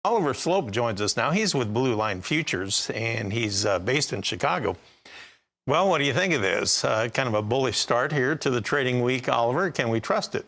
Oliver Sloup joins us now. He's with Blue Line Futures, and he's based in Chicago. Well, what do you think of this? Kind of a bullish start here to the trading week, Oliver. Can we trust it?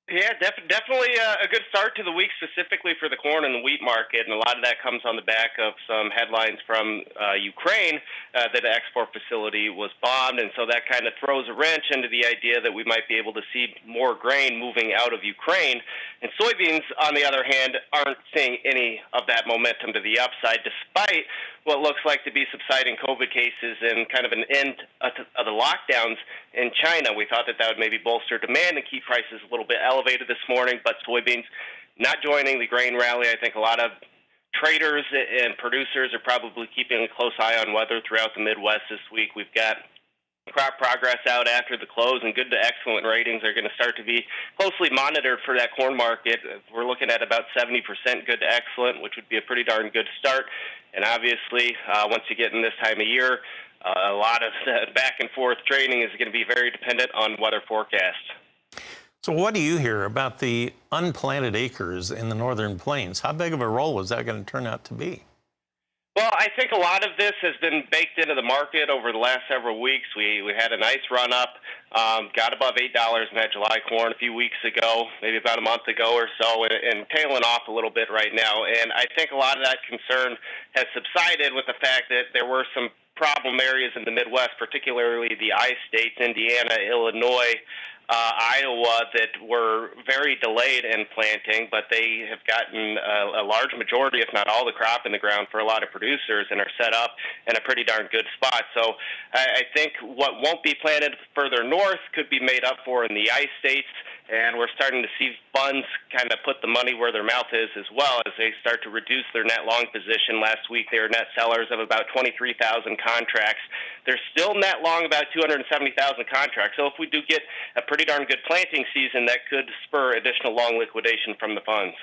Yeah, definitely a good start to the week, specifically for the corn and the wheat market, and a lot of that comes on the back of some headlines from Ukraine that the export facility was bombed, and so that kind of throws a wrench into the idea that we might be able to see more grain moving out of Ukraine. And soybeans, on the other hand, aren't seeing any of that momentum to the upside, despite what looks like to be subsiding COVID cases and kind of an end of the lockdowns in China. We thought that would maybe bolster demand and keep prices a little bit elevated this morning, but soybeans not joining the grain rally. I think a lot of traders and producers are probably keeping a close eye on weather throughout the Midwest this week. We've got crop progress out after the close, and good to excellent ratings are going to start to be closely monitored for that corn market. We're looking at about 70% good to excellent, which would be a pretty darn good start. And obviously, once you get in this time of year, a lot of back and forth trading is going to be very dependent on weather forecasts. So what do you hear about the unplanted acres in the northern plains? How big of a role is that going to turn out to be? Well, I think a lot of this has been baked into the market over the last several weeks. We had a nice run up, got above $8 in that July corn a few weeks ago, maybe about a month ago or so, and tailing off a little bit right now. And I think a lot of that concern has subsided with the fact that there were some problem areas in the Midwest, particularly the I states, Indiana, Illinois, Iowa, that were very delayed in planting, but they have gotten a large majority, if not all, the crop in the ground for a lot of producers and are set up in a pretty darn good spot. So I think what won't be planted further north could be made up for in the I states, and we're starting to see funds kind of put the money where their mouth is as well as they start to reduce their net long position. Last week, they were net sellers of about 23,000 contracts. They're still net long about 270,000 contracts. So if we do get a pretty darn good planting season, that could spur additional long liquidation from the funds.